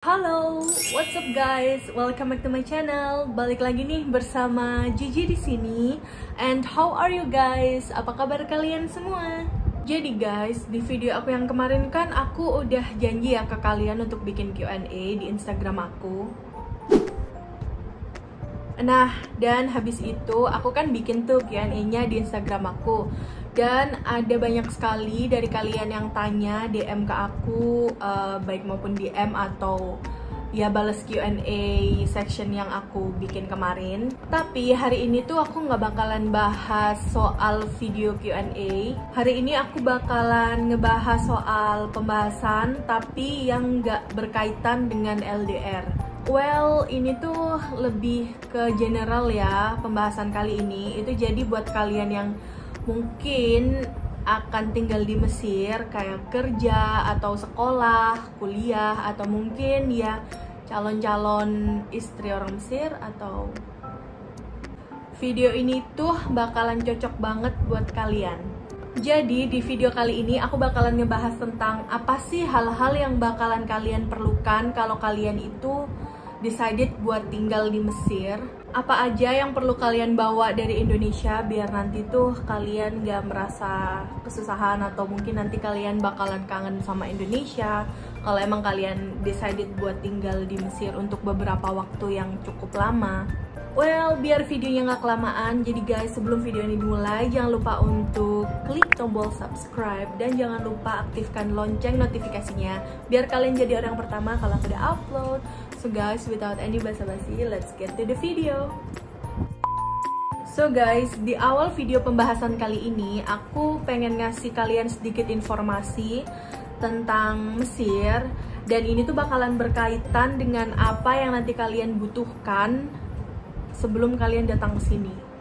Halo, what's up guys? Welcome back to my channel. Balik lagi nih bersama Gigi di sini. And how are you guys? Apa kabar kalian semua? Jadi guys, di video aku yang kemarin kan aku udah janji ya ke kalian untuk bikin Q&A di Instagram aku. Nah, dan habis itu aku kan bikin tuh Q&A-nya di Instagram aku. Dan ada banyak sekali dari kalian yang tanya DM ke aku, baik maupun DM atau ya balas Q&A section yang aku bikin kemarin. Tapi hari ini tuh aku nggak bakalan bahas soal video Q&A. Hari ini aku bakalan ngebahas soal pembahasan tapi yang nggak berkaitan dengan LDR. Well, ini tuh lebih ke general ya pembahasan kali ini. Itu jadi buat kalian yang mungkin akan tinggal di Mesir, kayak kerja atau sekolah, kuliah, atau mungkin ya calon-calon istri orang Mesir, atau video ini tuh bakalan cocok banget buat kalian. Jadi di video kali ini aku bakalan ngebahas tentang apa sih hal-hal yang bakalan kalian perlukan kalau kalian itu decided buat tinggal di Mesir. Apa aja yang perlu kalian bawa dari Indonesia biar nanti tuh kalian gak merasa kesusahan atau mungkin nanti kalian bakalan kangen sama Indonesia kalau emang kalian decided buat tinggal di Mesir untuk beberapa waktu yang cukup lama. Well, biar videonya gak kelamaan, jadi guys sebelum video ini dimulai jangan lupa untuk klik tombol subscribe dan jangan lupa aktifkan lonceng notifikasinya biar kalian jadi orang pertama kalau aku udah upload. So guys, without any basa-basi, let's get to the video. So guys, di awal video pembahasan kali ini aku pengen ngasih kalian sedikit informasi tentang Mesir. Dan ini tuh bakalan berkaitan dengan apa yang nanti kalian butuhkan sebelum kalian datang ke sini.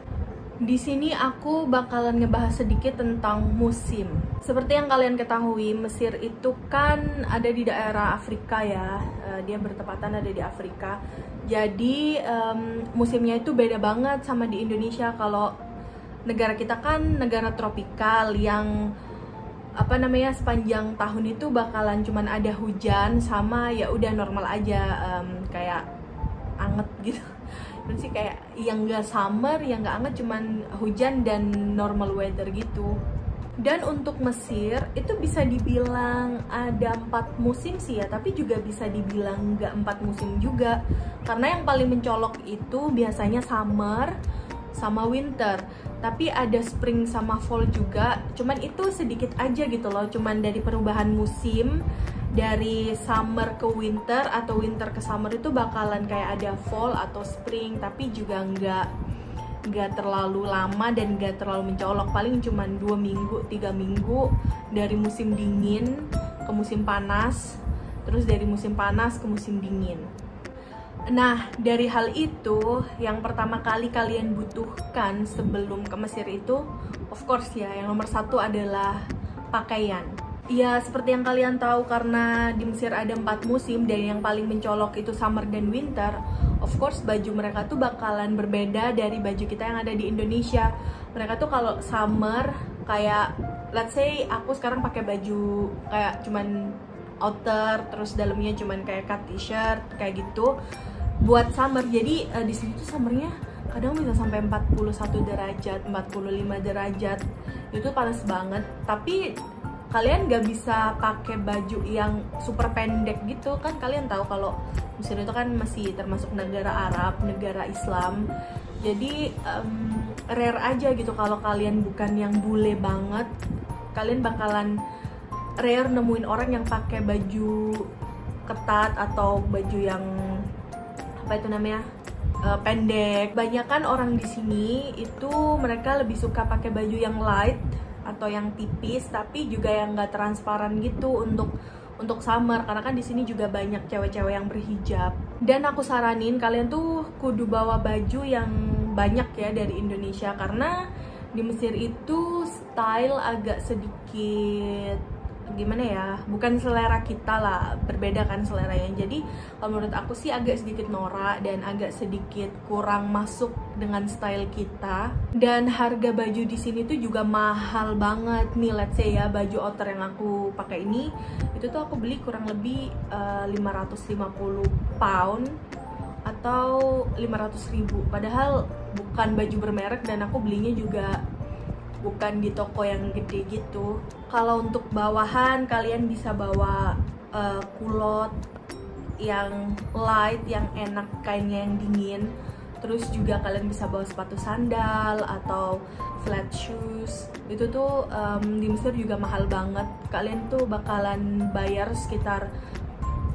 Di sini aku bakalan ngebahas sedikit tentang musim. Seperti yang kalian ketahui, Mesir itu kan ada di daerah Afrika ya. Dia bertepatan ada di Afrika. Jadi musimnya itu beda banget sama di Indonesia. Kalau negara kita kan negara tropikal yang sepanjang tahun itu bakalan cuman ada hujan sama ya udah normal aja, kayak anget gitu. Terus sih kayak yang gak summer, yang gak anget, cuman hujan dan normal weather gitu. Dan untuk Mesir itu bisa dibilang ada 4 musim sih ya, tapi juga bisa dibilang gak 4 musim juga. Karena yang paling mencolok itu biasanya summer sama winter. Tapi ada spring sama fall juga, cuman itu sedikit aja gitu loh. Cuman dari perubahan musim dari summer ke winter atau winter ke summer itu bakalan kayak ada fall atau spring, tapi juga nggak terlalu lama dan nggak terlalu mencolok, paling cuma 2 minggu 3 minggu dari musim dingin ke musim panas, terus dari musim panas ke musim dingin. Nah, dari hal itu yang pertama kali kalian butuhkan sebelum ke Mesir itu of course ya, yang nomor 1 adalah pakaian. Ya, seperti yang kalian tahu karena di Mesir ada 4 musim dan yang paling mencolok itu summer dan winter. Of course, baju mereka tuh bakalan berbeda dari baju kita yang ada di Indonesia. Mereka tuh kalau summer kayak let's say aku sekarang pakai baju kayak cuman outer terus dalamnya cuman kayak cut t-shirt kayak gitu buat summer. Jadi di sini tuh summernya kadang bisa sampai 41 derajat, 45 derajat. Itu panas banget. Tapi kalian gak bisa pakai baju yang super pendek gitu kan. Kalian tahu kalau Mesir itu kan masih termasuk negara Arab, negara Islam. Jadi rare aja gitu kalau kalian bukan yang bule banget. Kalian bakalan rare nemuin orang yang pakai baju ketat atau baju yang pendek. Banyakan orang di sini itu mereka lebih suka pakai baju yang light atau yang tipis, tapi juga yang nggak transparan gitu untuk summer, karena kan di sini juga banyak cewek-cewek yang berhijab. Dan aku saranin kalian tuh kudu bawa baju yang banyak ya dari Indonesia, karena di Mesir itu style agak sedikit gimana ya, bukan selera kita lah, berbeda kan seleranya. Jadi kalau menurut aku sih agak sedikit norak dan agak sedikit kurang masuk dengan style kita. Dan harga baju di sini tuh juga mahal banget nih. Let's say ya, baju outer yang aku pakai ini itu tuh aku beli kurang lebih 550 pound atau 500.000, padahal bukan baju bermerek dan aku belinya juga bukan di toko yang gede gitu. Kalau untuk bawahan kalian bisa bawa kulot yang light, yang enak, kainnya yang dingin. Terus juga kalian bisa bawa sepatu sandal atau flat shoes. Itu tuh di Mesir juga mahal banget. Kalian tuh bakalan bayar sekitar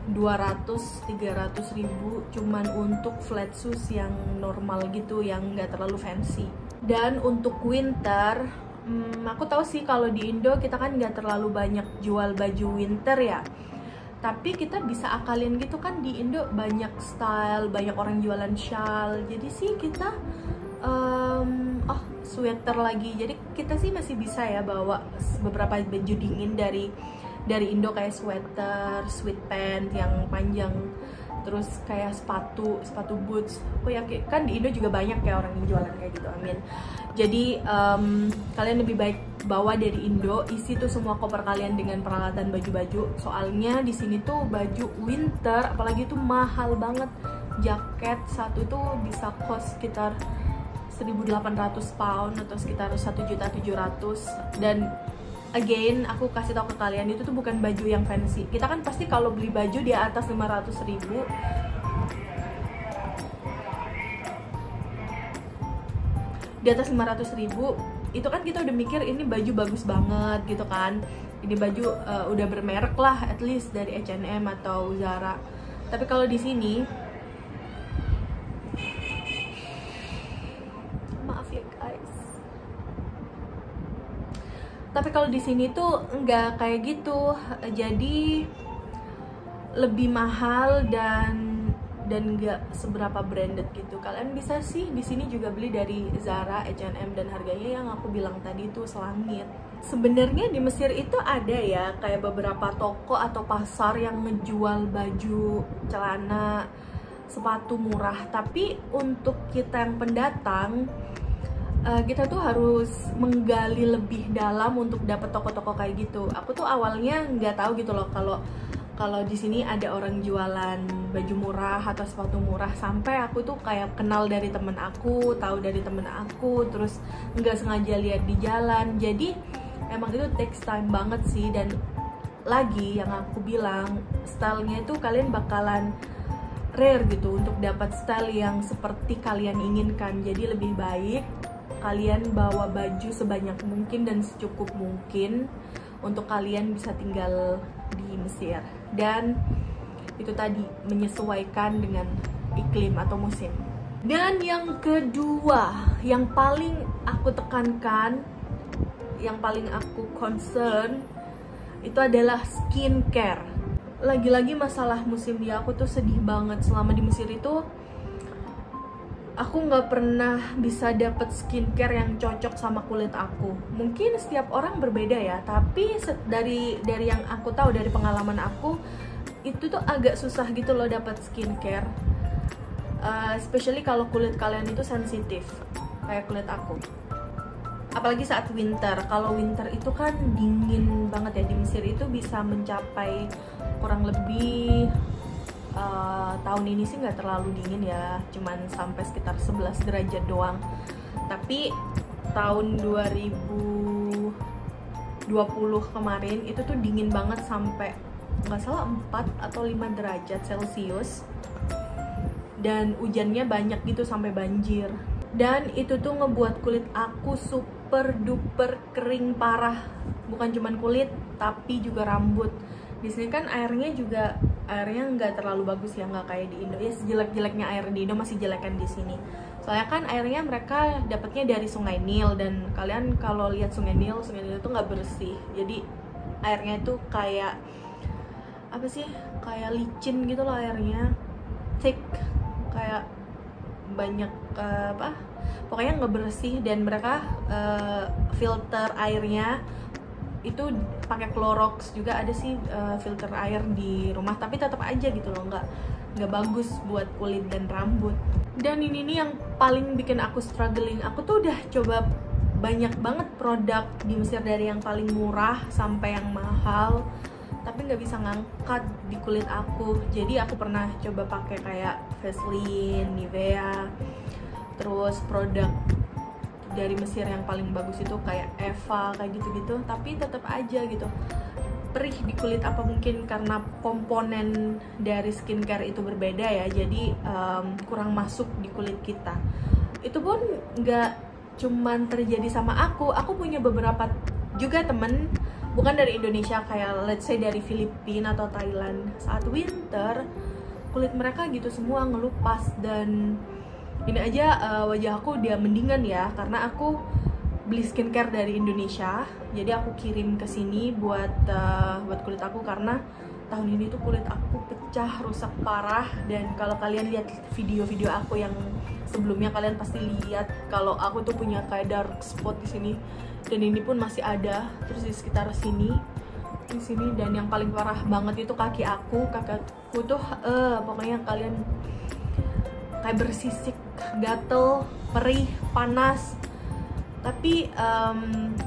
200-300 ribu cuman untuk flat shoes yang normal gitu, yang nggak terlalu fancy. Dan untuk winter, aku tahu sih kalau di Indo kita kan nggak terlalu banyak jual baju winter ya, tapi kita bisa akalin gitu kan, di Indo banyak style, banyak orang jualan shawl. Jadi sih kita sweater lagi, jadi kita sih masih bisa ya bawa beberapa baju dingin dari Indo, kayak sweater, sweatpants yang panjang, terus kayak sepatu boots. Aku yakin kan di Indo juga banyak ya orang yang jualan kayak gitu, amin. Jadi kalian lebih baik bawa dari Indo, isi tuh semua koper kalian dengan peralatan baju-baju. Soalnya di sini tuh baju winter apalagi tuh mahal banget. Jaket satu tuh bisa cost sekitar 1.800 pound atau sekitar 1.700.000. Dan again, aku kasih tau ke kalian, itu tuh bukan baju yang fancy. Kita kan pasti kalau beli baju di atas 500.000, itu kan kita udah mikir ini baju bagus banget gitu kan. Ini baju udah bermerek lah, at least dari H&M atau Zara. Tapi kalau di sini, maaf ya guys, tapi kalau di sini tuh nggak kayak gitu. Jadi lebih mahal dan nggak seberapa branded gitu. Kalian bisa sih di sini juga beli dari Zara, H&M, dan harganya yang aku bilang tadi itu selangit. Sebenarnya di Mesir itu ada ya kayak beberapa toko atau pasar yang ngejual baju, celana, sepatu murah. Tapi untuk kita yang pendatang, kita tuh harus menggali lebih dalam untuk dapat toko-toko kayak gitu. Aku tuh awalnya nggak tahu gitu loh kalau di sini ada orang jualan baju murah atau sepatu murah, sampai aku tuh kayak kenal dari temen aku, tahu dari temen aku, terus nggak sengaja lihat di jalan. Jadi emang itu takes time banget sih. Dan lagi yang aku bilang, stylenya itu kalian bakalan rare gitu untuk dapat style yang seperti kalian inginkan. Jadi lebih baik kalian bawa baju sebanyak mungkin dan secukup mungkin untuk kalian bisa tinggal di Mesir. Dan itu tadi, menyesuaikan dengan iklim atau musim. Dan yang kedua, yang paling aku tekankan, yang paling aku concern, itu adalah skincare. Lagi-lagi masalah musim dia, aku tuh sedih banget. Selama di Mesir itu aku nggak pernah bisa dapet skincare yang cocok sama kulit aku. Mungkin setiap orang berbeda ya, tapi dari yang aku tahu, dari pengalaman aku, itu tuh agak susah gitu loh dapet skincare. Especially kalau kulit kalian itu sensitif kayak kulit aku. Apalagi saat winter. Kalau winter itu kan dingin banget ya. Di Mesir itu bisa mencapai kurang lebih, tahun ini sih nggak terlalu dingin ya, cuman sampai sekitar 11 derajat doang. Tapi tahun 2020 kemarin itu tuh dingin banget, sampai nggak salah 4 atau 5 derajat Celcius. Dan hujannya banyak gitu sampai banjir. Dan itu tuh ngebuat kulit aku super duper kering parah. Bukan cuman kulit, tapi juga rambut. Di sini kan airnya nggak terlalu bagus ya, nggak kayak di Indo ya. Sejelek-jeleknya air di Indo masih jelek kan di sini. Soalnya kan airnya mereka dapatnya dari Sungai Nil, dan kalian kalau lihat Sungai Nil itu nggak bersih. Jadi airnya itu kayak apa sih? Kayak licin gitu loh airnya, thick, kayak banyak pokoknya nggak bersih. Dan mereka filter airnya itu pakai Clorox juga ada sih, filter air di rumah, tapi tetap aja gitu loh, nggak bagus buat kulit dan rambut. Dan ini nih yang paling bikin aku struggling. Aku tuh udah coba banyak banget produk di Mesir, dari yang paling murah sampai yang mahal, tapi nggak bisa ngangkat di kulit aku. Jadi aku pernah coba pakai kayak Vaseline, Nivea, terus produk dari Mesir yang paling bagus itu kayak Eva, kayak gitu-gitu, tapi tetap aja gitu perih di kulit. Apa mungkin karena komponen dari skincare itu berbeda ya, jadi kurang masuk di kulit kita. Itu pun nggak cuman terjadi sama aku punya beberapa juga temen, bukan dari Indonesia, kayak let's say dari Filipina atau Thailand. Saat winter kulit mereka gitu semua ngelupas, dan ini aja wajah aku dia mendingan ya, karena aku beli skincare dari Indonesia, jadi aku kirim ke sini buat kulit aku, karena tahun ini tuh kulit aku pecah, rusak parah. Dan kalau kalian lihat video-video aku yang sebelumnya, kalian pasti lihat kalau aku tuh punya kayak dark spot di sini, dan ini pun masih ada terus di sekitar sini, di sini. Dan yang paling parah banget itu kaki aku tuh pokoknya kalian kayak bersisik, gatel, perih, panas. Tapi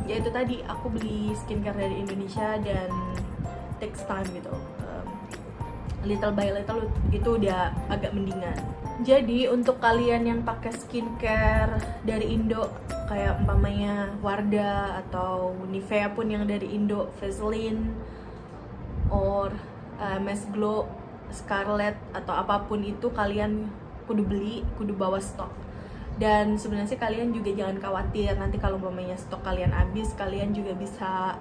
ya itu tadi, aku beli skincare dari Indonesia dan takes time gitu, little by little itu udah agak mendingan. Jadi untuk kalian yang pakai skincare dari Indo kayak umpamanya Wardah atau Nivea pun yang dari Indo, Vaseline or MS Glow, Scarlett atau apapun itu, kalian kudu beli, kudu bawa stok. Dan sebenarnya sih kalian juga jangan khawatir, nanti kalau umpamanya stok kalian habis, kalian juga bisa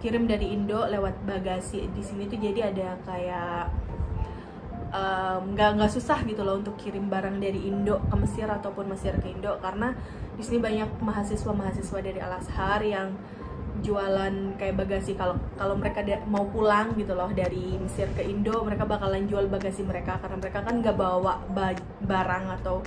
kirim dari Indo lewat bagasi di sini tuh. Jadi ada kayak nggak susah gitu loh untuk kirim barang dari Indo ke Mesir ataupun Mesir ke Indo, karena di sini banyak mahasiswa dari Al Azhar yang jualan kayak bagasi. Kalau mereka mau pulang gitu loh dari Mesir ke Indo, mereka bakalan jual bagasi mereka, karena mereka kan nggak bawa barang atau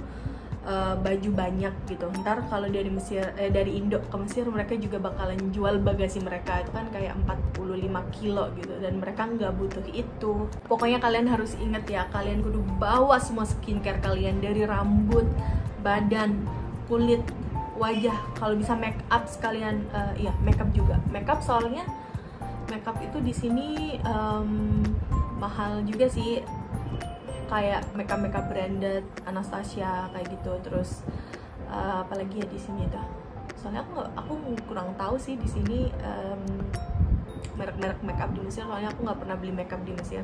baju banyak gitu. Ntar kalau dari Indo ke Mesir, mereka juga bakalan jual bagasi mereka, itu kan kayak 45 kilo gitu, dan mereka nggak butuh itu. Pokoknya kalian harus inget ya, kalian kudu bawa semua skincare kalian, dari rambut, badan, kulit, wajah, kalau bisa make up sekalian. Iya, make up juga, make up, soalnya make up itu di sini mahal juga sih, kayak makeup branded Anastasia kayak gitu. Terus apalagi ya di sini tuh, soalnya aku kurang tahu sih di sini merek-merek makeup di Mesir, soalnya aku nggak pernah beli makeup di Mesir.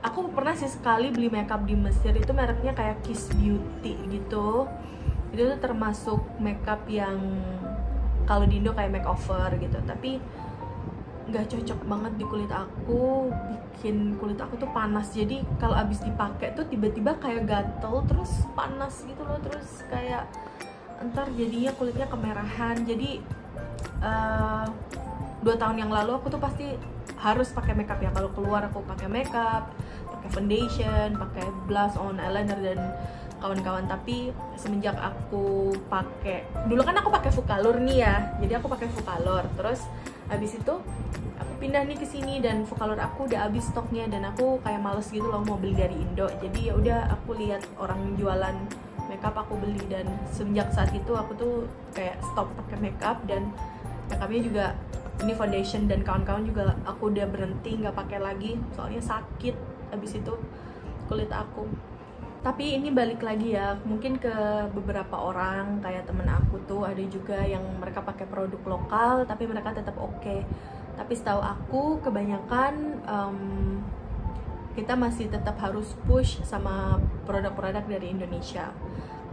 Aku pernah sih sekali beli makeup di Mesir, itu mereknya kayak Kiss Beauty gitu. Itu tuh termasuk makeup yang kalau di Indo kayak makeover gitu, tapi nggak cocok banget di kulit aku, bikin kulit aku tuh panas. Jadi kalau abis dipakai tuh tiba-tiba kayak gatel, terus panas gitu loh, terus kayak entar jadinya kulitnya kemerahan. Jadi 2 tahun yang lalu aku tuh pasti harus pakai makeup ya, kalau keluar aku pakai makeup, pakai foundation, pakai blush on, eyeliner dan kawan-kawan. Tapi semenjak aku pakai, dulu kan aku pakai Vucalor nih ya, jadi aku pakai Vucalor, terus habis itu aku pindah nih ke sini dan Vucalor aku udah habis stoknya, dan aku kayak males gitu loh mau beli dari Indo. Jadi ya udah, aku lihat orang jualan makeup aku beli, dan semenjak saat itu aku tuh kayak stop pakai makeup, dan makeupnya juga ini foundation dan kawan-kawan juga aku udah berhenti nggak pakai lagi, soalnya sakit habis itu kulit aku. Tapi ini balik lagi ya, mungkin ke beberapa orang kayak temen aku tuh ada juga yang mereka pakai produk lokal tapi mereka tetap oke. Tapi setahu aku kebanyakan kita masih tetap harus push sama produk-produk dari Indonesia.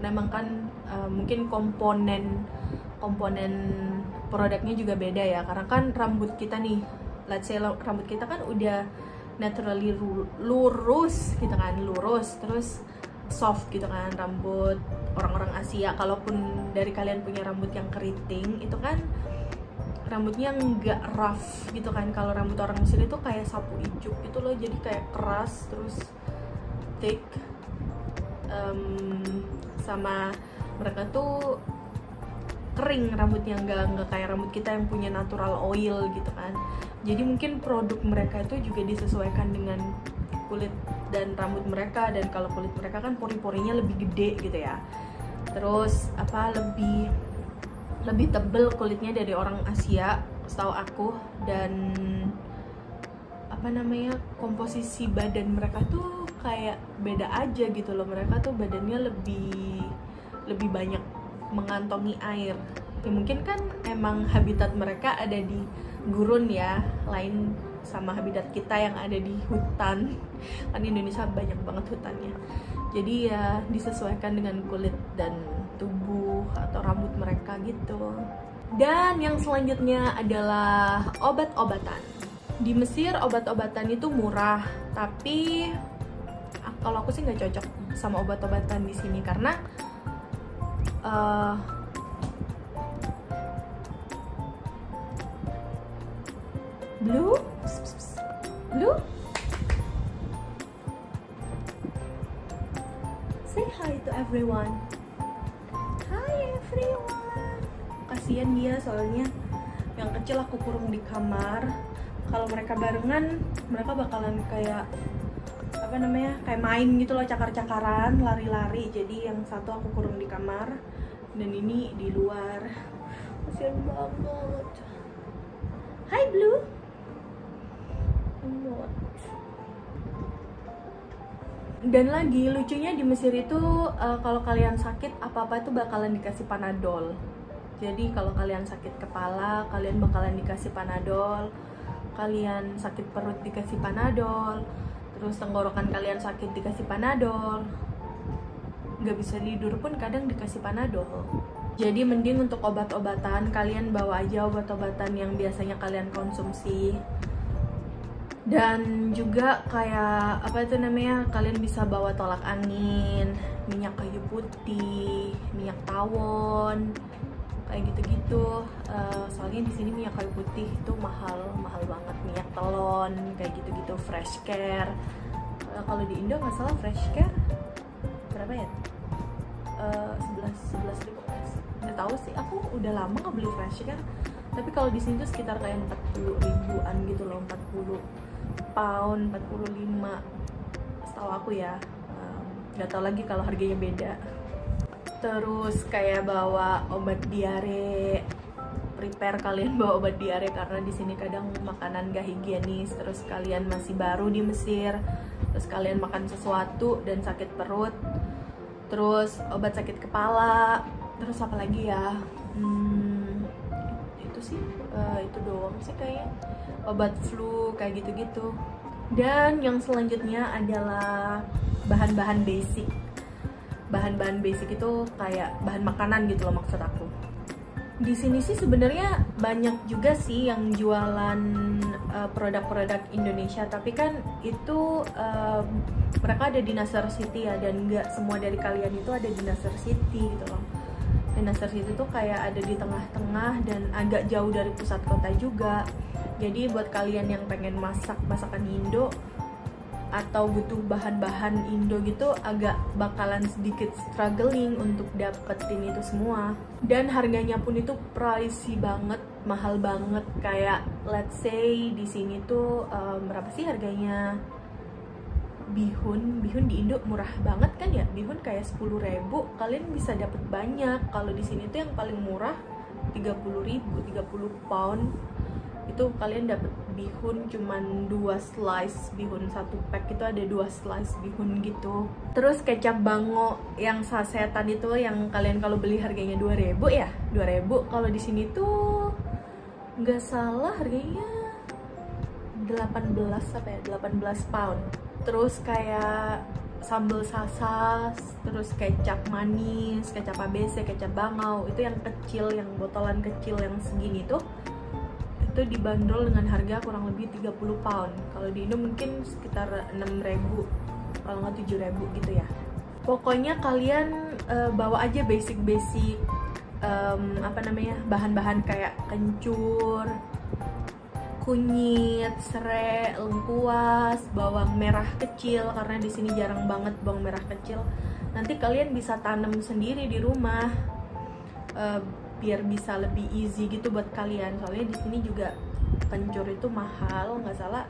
Memang kan mungkin komponen produknya juga beda ya, karena kan rambut kita nih, let's say rambut kita kan udah naturally lurus gitu kan, lurus terus soft gitu kan, rambut orang-orang Asia. Kalaupun dari kalian punya rambut yang keriting, itu kan rambutnya nggak rough gitu kan. Kalau rambut orang Mesir itu kayak sapu ijuk gitu loh, jadi kayak keras terus thick. Sama mereka tuh kering rambutnya, nggak kayak rambut kita yang punya natural oil gitu kan. Jadi mungkin produk mereka itu juga disesuaikan dengan kulit dan rambut mereka, dan kalau kulit mereka kan pori-porinya lebih gede gitu ya. Terus lebih tebel kulitnya dari orang Asia setahu aku, dan komposisi badan mereka tuh kayak beda aja gitu loh. Mereka tuh badannya lebih banyak mengantongi air. Ya mungkin kan emang habitat mereka ada di gurun ya, lain sama habitat kita yang ada di hutan. Kan Indonesia banyak banget hutannya. Jadi ya disesuaikan dengan kulit dan tubuh atau rambut mereka gitu. Dan yang selanjutnya adalah obat-obatan. Di Mesir obat-obatan itu murah, tapi kalau aku sih nggak cocok sama obat-obatan di sini karena Blue, say hi to everyone. Hi everyone. Kasian dia soalnya, yang kecil aku kurung di kamar. Kalau mereka barengan, mereka bakalan kayak kayak main gitu loh, cakar-cakaran, lari-lari. Jadi yang satu aku kurung di kamar dan ini di luar. Kasian banget. Hai Blue. Dan lagi lucunya di Mesir itu kalau kalian sakit apa-apa itu bakalan dikasih Panadol. Jadi kalau kalian sakit kepala, kalian bakalan dikasih Panadol. Kalian sakit perut dikasih Panadol. Terus tenggorokan kalian sakit dikasih Panadol. Nggak bisa tidur pun kadang dikasih Panadol. Jadi mending untuk obat-obatan kalian bawa aja obat-obatan yang biasanya kalian konsumsi. Dan juga kayak kalian bisa bawa tolak angin, minyak kayu putih, minyak tawon, kayak gitu-gitu. Soalnya di sini minyak kayu putih itu mahal banget. Minyak telon kayak gitu-gitu, fresh care. Kalau di Indo nggak salah fresh care berapa ya? 11 ribu. Nggak tahu sih, aku udah lama nggak beli fresh care. Tapi kalau di sini tuh sekitar kayak 40 ribuan gitu loh, 40 pound, 45 setahu aku ya. Nggak tahu lagi kalau harganya beda. Terus kayak bawa obat diare, prepare kalian bawa obat diare karena di sini kadang makanan gak higienis. Terus kalian masih baru di Mesir, terus kalian makan sesuatu dan sakit perut. Terus obat sakit kepala. Terus apa lagi ya? Itu sih, itu doang sih kayaknya. Obat flu kayak gitu-gitu. Dan yang selanjutnya adalah bahan-bahan basic. Bahan-bahan basic itu kayak bahan makanan gitu loh maksud aku. Di sini sih sebenarnya banyak juga sih yang jualan produk-produk Indonesia, tapi kan itu mereka ada di Nasr City ya, dan nggak semua dari kalian itu ada di Nasr City gitu loh. Dan Nasr City tuh kayak ada di tengah-tengah dan agak jauh dari pusat kota juga. Jadi buat kalian yang pengen masak masakan Indo atau butuh bahan-bahan Indo gitu, agak bakalan sedikit struggling untuk dapetin itu semua. Dan harganya pun itu pricey banget, mahal banget. Kayak let's say di sini tuh berapa sih harganya? Bihun di Indo murah banget kan ya, bihun kayak 10.000 kalian bisa dapet banyak. Kalau di sini tuh yang paling murah 30.000, 30 pound itu kalian dapet bihun cuman 2 slice bihun, satu pack itu ada 2 slice bihun gitu. Terus kecap bango yang sasetan itu yang kalian kalau beli harganya 2.000 ya, 2.000. Kalau di sini tuh nggak salah harganya 18 pound. Terus kayak sambal sasas, terus kecap manis, kecap ABC, kecap bangau, itu yang kecil, yang botolan kecil yang segini tuh, itu dibanderol dengan harga kurang lebih 30 pound. Kalau di Indo mungkin sekitar 6.000, kalau nggak 7.000 gitu ya. Pokoknya kalian bawa aja basic-basic bahan-bahan kayak kencur, kunyit, serai, lengkuas, bawang merah kecil karena di sini jarang banget bawang merah kecil. Nanti kalian bisa tanam sendiri di rumah. biar bisa lebih easy gitu buat kalian. Soalnya di sini juga kencur itu mahal, nggak salah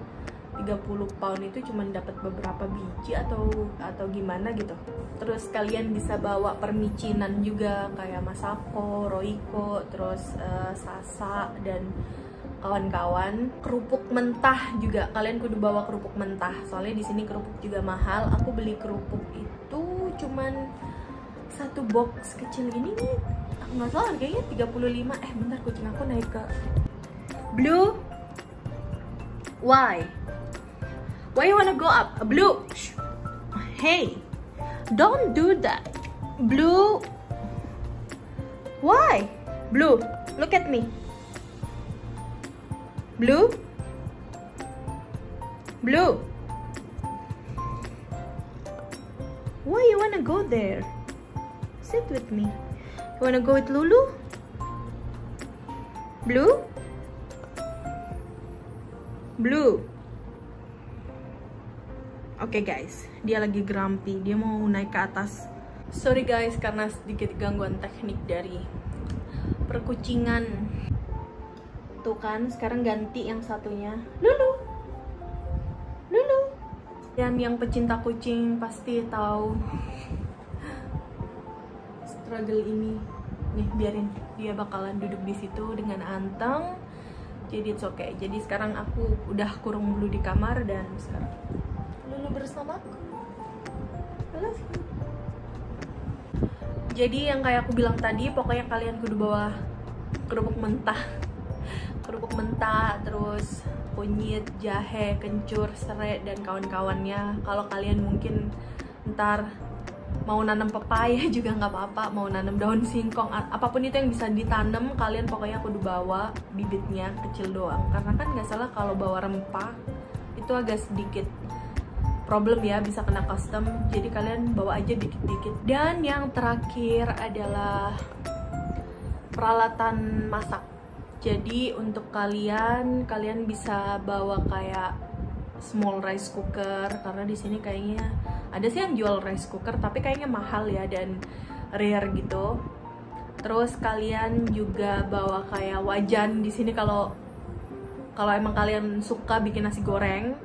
30 pound itu cuma dapat beberapa biji atau gimana gitu. Terus kalian bisa bawa permicinan juga kayak Masako, Roiko, terus Sasa dan kawan-kawan. Kerupuk mentah juga kalian kudu bawa kerupuk mentah. Soalnya di sini kerupuk juga mahal. Aku beli kerupuk itu cuman satu box kecil gini nih. Aku nggak salah harganya 35. Bentar, kucing aku naik ke Blue. Why you wanna go up? Blue. Hey, don't do that. Blue. Why? Blue, look at me. Blue. Blue. Why you wanna go there? Sit with me. You wanna go with Lulu? Blue? Blue. Oke guys, dia lagi grumpy, dia mau naik ke atas. Sorry guys, karena sedikit gangguan teknik dari perkucingan. Tuh kan, sekarang ganti yang satunya. Lulu. Lulu. Dan yang pecinta kucing pasti tahu struggle ini. Nih, biarin dia bakalan duduk di situ dengan anteng. Jadi it's okay. Jadi sekarang aku udah kurung Blue di kamar dan sekarang Lulu bersamaku. I love you. Jadi yang kayak aku bilang tadi, pokoknya kalian kudu bawa kerupuk mentah. Kerupuk mentah, terus kunyit, jahe, kencur, serai, dan kawan-kawannya. Kalau kalian mungkin ntar mau nanam pepaya juga nggak apa-apa, mau nanam daun singkong, apapun itu yang bisa ditanam, kalian pokoknya kudu bawa bibitnya kecil doang. Karena kan nggak salah kalau bawa rempah itu agak sedikit problem ya, bisa kena custom. Jadi kalian bawa aja dikit-dikit. Dan yang terakhir adalah peralatan masak. Jadi untuk kalian bisa bawa kayak small rice cooker, karena di sini kayaknya ada sih yang jual rice cooker tapi kayaknya mahal ya dan rare gitu. Terus kalian juga bawa kayak wajan di sini kalau emang kalian suka bikin nasi goreng,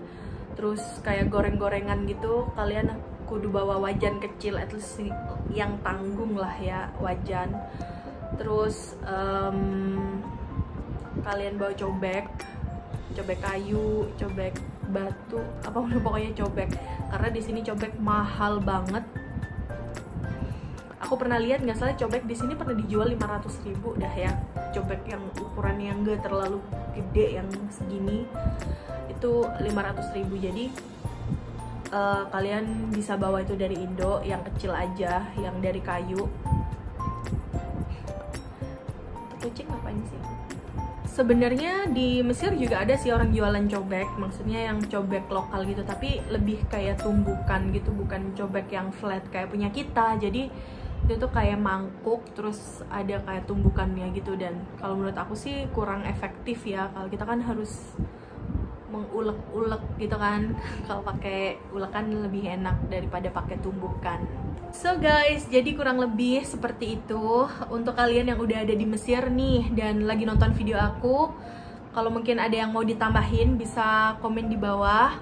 terus kayak goreng-gorengan gitu, kalian kudu bawa wajan kecil, at least yang tanggung lah ya, wajan. Terus kalian bawa cobek kayu, cobek batu, apa pokoknya cobek, karena di sini cobek mahal banget. Aku pernah lihat, nggak salah cobek di sini pernah dijual 500.000 dah ya, cobek yang ukurannya yang nggak terlalu gede, yang segini itu 500.000. Jadi kalian bisa bawa itu dari Indo, yang kecil aja, yang dari kayu. Kucing ngapain sih? Sebenarnya di Mesir juga ada sih orang jualan cobek, maksudnya yang cobek lokal gitu, tapi lebih kayak tumbukan gitu, bukan cobek yang flat kayak punya kita. Jadi itu tuh kayak mangkuk, terus ada kayak tumbukannya gitu, dan kalau menurut aku sih kurang efektif ya. Kalau kita kan harus mengulek-ulek gitu kan, kalau pakai ulekan lebih enak daripada pakai tumbukan. So guys, jadi kurang lebih seperti itu untuk kalian yang udah ada di Mesir nih dan lagi nonton video aku. Kalau mungkin ada yang mau ditambahin bisa komen di bawah.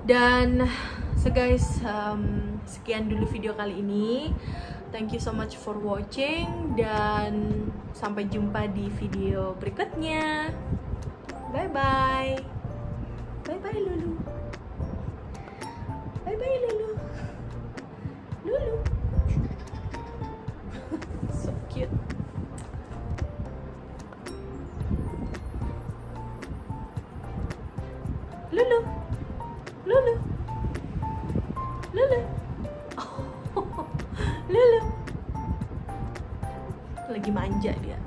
Dan so guys, sekian dulu video kali ini. Thank you so much for watching dan sampai jumpa di video berikutnya. Bye bye. Bye bye Lulu. Bye bye Lulu. Lulu. So cute. Lulu. Lulu. Lulu. Oh, Lulu. Lagi manja dia.